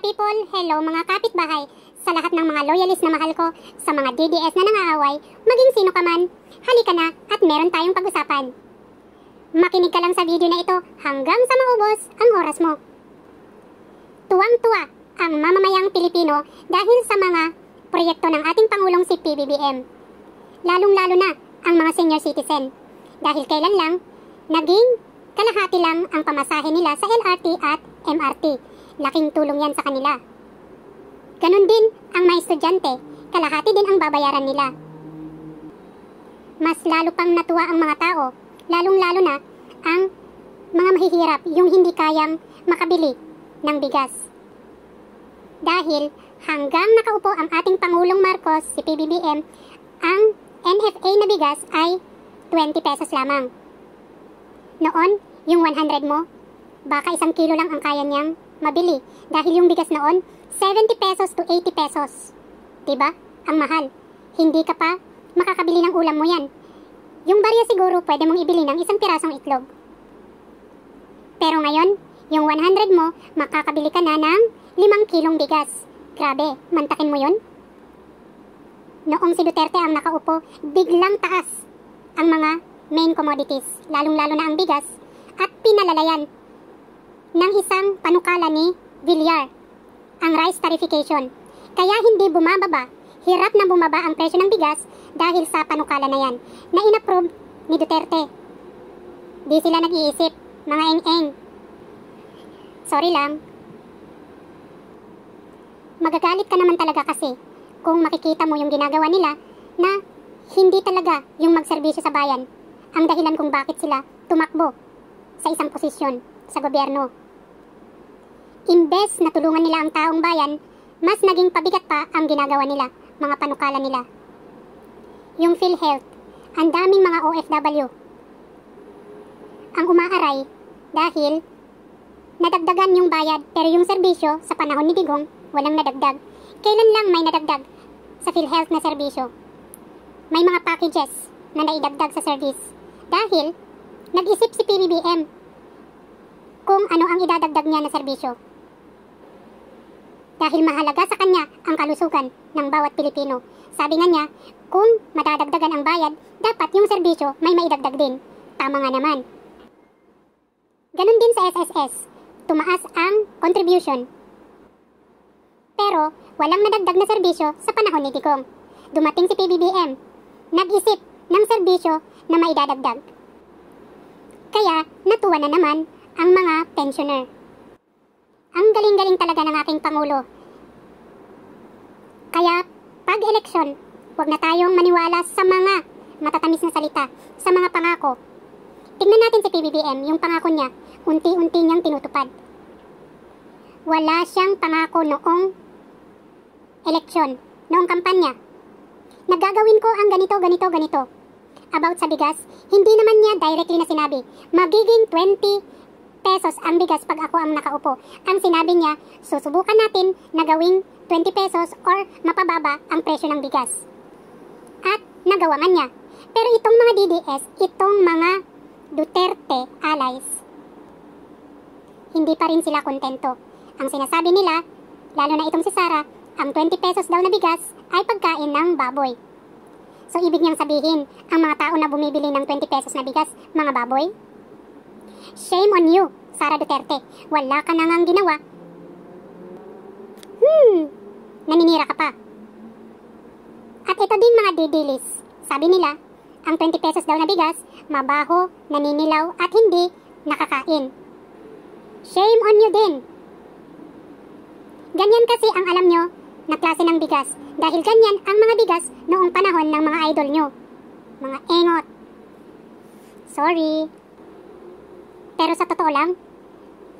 people, hello mga kapitbahay, sa lahat ng mga loyalist na mahal ko, sa mga DDS na nangaaway, maging sino ka man, halika na at meron tayong pag-usapan. Makinig ka lang sa video na ito hanggang sa maubos ang oras mo. Tuwang-tuwa ang mamamayang Pilipino dahil sa mga proyekto ng ating Pangulong si PBBM. Lalong-lalo na ang mga senior citizen. Dahil kailan lang, naging kalahati lang ang pamasahe nila sa LRT at MRT. Laking tulong yan sa kanila. Ganon din ang mga estudyante, kalahati din ang babayaran nila. Mas lalo pang natuwa ang mga tao, lalong-lalo na ang mga mahihirap, yung hindi kayang makabili ng bigas. Dahil hanggang nakaupo ang ating Pangulong Marcos, si PBBM, ang NFA na bigas ay 20 pesos lamang. Noon, yung 100 mo, baka 1 kilo lang ang kaya niyang mabili. Dahil yung bigas noon, 70 pesos to 80 pesos. Diba? Ang mahal. Hindi ka pa makakabili ng ulam mo yan. Yung barya siguro pwede mong ibili ng 1 pirasong itlog. Pero ngayon, yung 100 mo, makakabili ka na ng 5 kilong bigas. Grabe, mantakin mo yun? Noong si Duterte ang nakaupo, biglang taas ang mga main commodities, lalong-lalo na ang bigas, at pinalalayan ng isang panukala ni Villar, ang rice tarification. Kaya hindi bumababa, hirap na bumaba ang presyo ng bigas dahil sa panukala na yan, na inapprove ni Duterte. Di sila nag-iisip, mga eng-eng. Sorry lang. Magagalit ka naman talaga kasi kung makikita mo yung ginagawa nila na hindi talaga yung magserbisyo sa bayan ang dahilan kung bakit sila tumakbo sa isang posisyon sa gobyerno. Imbes na tulungan nila ang taong bayan, mas naging pabigat pa ang ginagawa nila, mga panukala nila. Yung PhilHealth, ang daming mga OFW ang umaaray dahil nadagdagan yung bayad pero yung serbisyo sa panahon ni Digong walang nadagdag. Kailan lang may nadagdag sa PhilHealth na serbisyo? May mga packages na naidagdag sa service dahil nag-isip si PBBM kung ano ang idadagdag niya na serbisyo. Dahil mahalaga sa kanya ang kalusugan ng bawat Pilipino. Sabi nga niya, kung madadagdagan ang bayad, dapat yung serbisyo may maidagdag din. Tama nga naman. Ganon din sa SSS, tumaas ang contribution. Pero walang nadagdag na serbisyo sa panahon ni Digong. Dumating si PBBM, nag-isip ng serbisyo na maidadagdag. Kaya natuwa na naman ang mga pensioner. Ang galing-galing talaga ng aking Pangulo. Kaya pag eleksyon, huwag na tayong maniwala sa mga matatamis na salita, sa mga pangako. Tingnan natin si PBBM, yung pangako niya, unti-unti niyang tinutupad. Wala siyang pangako noong eleksyon, noong kampanya. Nagagawin ko ang ganito, ganito, ganito. About sa bigas, hindi naman niya directly na sinabi, magiging 20 pesos ang bigas pag ako ang nakaupo. Ang sinabi niya, susubukan natin na gawing 20 pesos or mapababa ang presyo ng bigas. At nagawa man niya. Pero itong mga DDS, itong mga Duterte allies, hindi pa rin sila kontento. Ang sinasabi nila, lalo na itong si Sara, ang 20 pesos daw na bigas ay pagkain ng baboy. So ibig niyang sabihin, ang mga tao na bumibili ng 20 pesos na bigas, mga baboy? Shame on you, Sara Duterte. Wala ka na ngang ginawa. Naninira ka pa. At ito din mga didilis. Sabi nila, ang 20 pesos daw na bigas, mabaho, naninilaw at hindi nakakain. Shame on you din. Ganyan kasi ang alam nyo na klase ng bigas. Dahil ganyan ang mga bigas noong panahon ng mga idol nyo. Mga engot. Sorry. Pero sa totoo lang,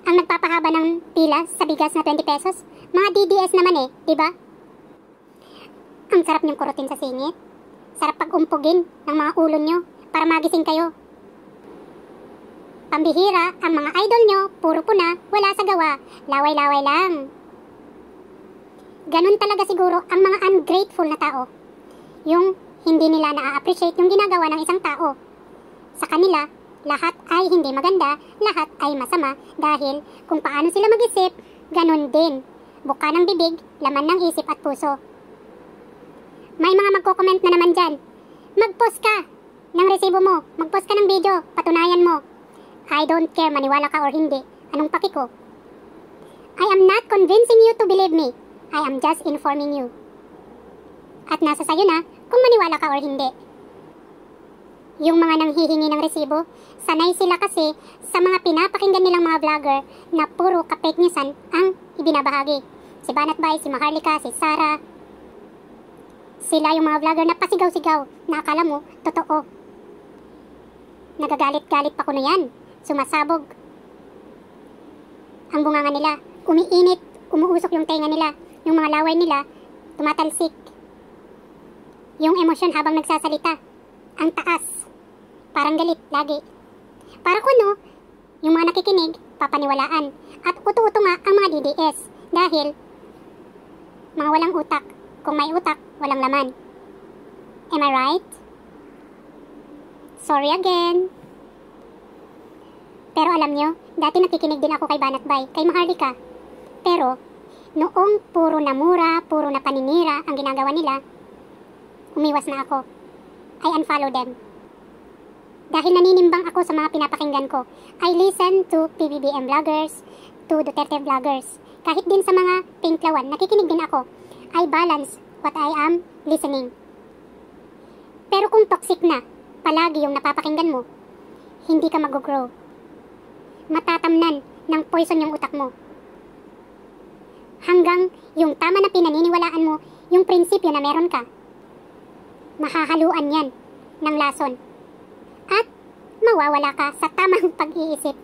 ang nagpapahaba ng pila sa bigas na 20 pesos, mga DDS naman diba? Ang sarap niyong kurutin sa singit. Sarap pag-umpugin ng mga ulo nyo para magising kayo. Pambihira, ang mga idol nyo, puro puna, wala sa gawa, laway-laway lang. Ganun talaga siguro ang mga ungrateful na tao. Yung hindi nila na-appreciate yung ginagawa ng isang tao. Sa kanila, lahat ay hindi maganda, lahat ay masama dahil kung paano sila mag-isip, ganun din buka ng bibig, laman ng isip at puso. May mga magko-comment na naman dyan. Mag-post ka ng resibo mo, mag-post ka ng video, patunayan mo. I don't care maniwala ka or hindi. Anong paki ko? I am not convincing you to believe me. I am just informing you. At nasa sayo na kung maniwala ka or hindi. Yung mga nanghihingi ng resibo, sanay sila kasi sa mga pinapakinggan nilang mga vlogger na puro ka-fake newsan ang ibinabahagi. Si Banat Bay, si Maharlika, si Sarah. Sila yung mga vlogger na pasigaw-sigaw na akala mo totoo. Nagagalit-galit pa kuno yan. Sumasabog. Ang bunganga nila, umiinit, umuusok yung tenga nila. Yung mga laway nila, tumatalsik. Yung emosyon habang nagsasalita, ang taas. Parang galit lagi. Para kuno, yung mga nakikinig, papaniwalaan. At uto-uto nga ang mga DDS. Dahil, mga walang utak. Kung may utak, walang laman. Am I right? Sorry again. Pero alam nyo, dati nakikinig din ako kay Banat Bay, kay Maharlika. Pero, noong puro na mura, puro na paninira ang ginagawa nila, umiwas na ako. I unfollow them. Dahil naninimbang ako sa mga pinapakinggan ko. I listen to PBBM vloggers, to Duterte vloggers. Kahit din sa mga pinklawan, nakikinig din ako. I balance what I am listening. Pero kung toxic na, palagi yung napapakinggan mo, hindi ka mag-grow. Matatamnan ng poison yung utak mo. Hanggang yung tama na pinaniniwalaan mo, yung prinsipyo na meron ka, mahahaluan yan ng lason. At mawawala ka sa tamang pag-iisip.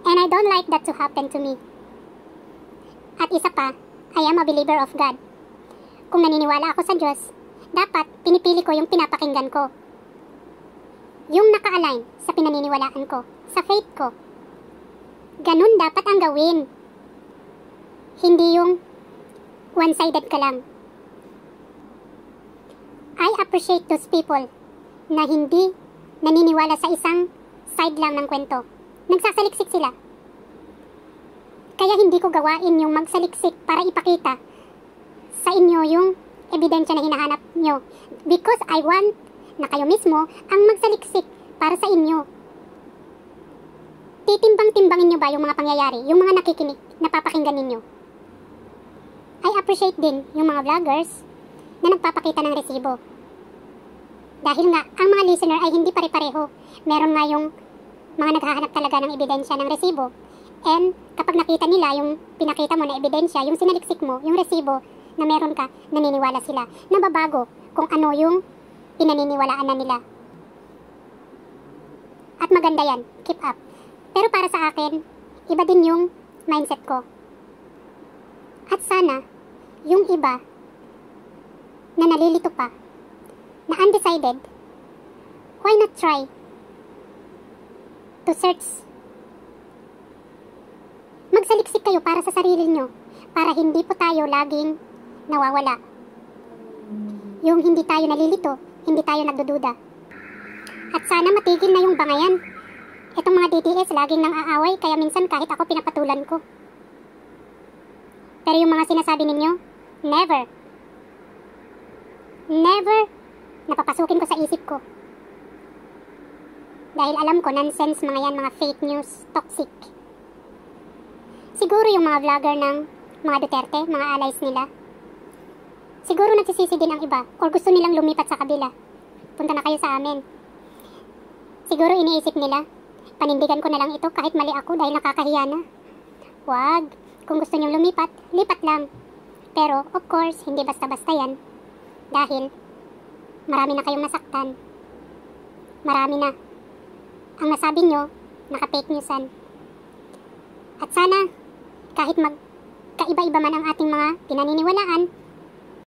And I don't like that to happen to me. At isa pa, I am a believer of God. Kung naniniwala ako sa Diyos, dapat pinipili ko yung pinapakinggan ko. Yung naka-align sa pinaniniwalaan ko, sa faith ko. Ganun dapat ang gawin. Hindi yung one-sided ka lang. I appreciate those people na hindi naniniwala sa isang side lang ng kwento. Nagsasaliksik sila. Kaya hindi ko gawain yung magsaliksik para ipakita sa inyo yung ebidensya na hinahanap nyo. Because I want na kayo mismo ang magsaliksik para sa inyo. Titimbang-timbangin nyo ba yung mga pangyayari, yung mga nakikinig, napapakinggan ninyo? I appreciate din yung mga vloggers na nagpapakita ng resibo. Dahil nga, ang mga listener ay hindi pare-pareho. Meron nga yung mga naghahanap talaga ng ebidensya ng resibo. And kapag nakita nila yung pinakita mo na ebidensya, yung sinaliksik mo, yung resibo na meron ka, naniniwala sila. Nababago kung ano yung pinaniniwalaan na nila. At maganda yan, keep up. Pero para sa akin, iba din yung mindset ko. At sana, yung iba na nalilito pa, na undecided, why not try to search? Magsaliksik kayo para sa sarili nyo, para hindi po tayo laging nawawala. Yung hindi tayo nalilito, hindi tayo nagdududa. At sana matigil na yung bangayan. Itong mga DDS laging nang aaway, kaya minsan kahit ako pinapatulan ko. Pero yung mga sinasabi ninyo, never. Never napapasukin ko sa isip ko. Dahil alam ko, nonsense mga yan, mga fake news, toxic. Siguro yung mga vlogger ng mga Duterte, mga allies nila, siguro nagsisisi din ang iba, or gusto nilang lumipat sa kabila. Punta na kayo sa amin. Siguro iniisip nila, panindigan ko na lang ito kahit mali ako dahil nakakahiya na. Wag, kung gusto nyong lumipat, lipat lang. Pero, of course, hindi basta-basta yan. Dahil, marami na kayong nasaktan. Marami na. Ang nasabi nyo, naka-fake newsan. At sana, kahit magkaiba-iba man ang ating mga pinaniniwalaan,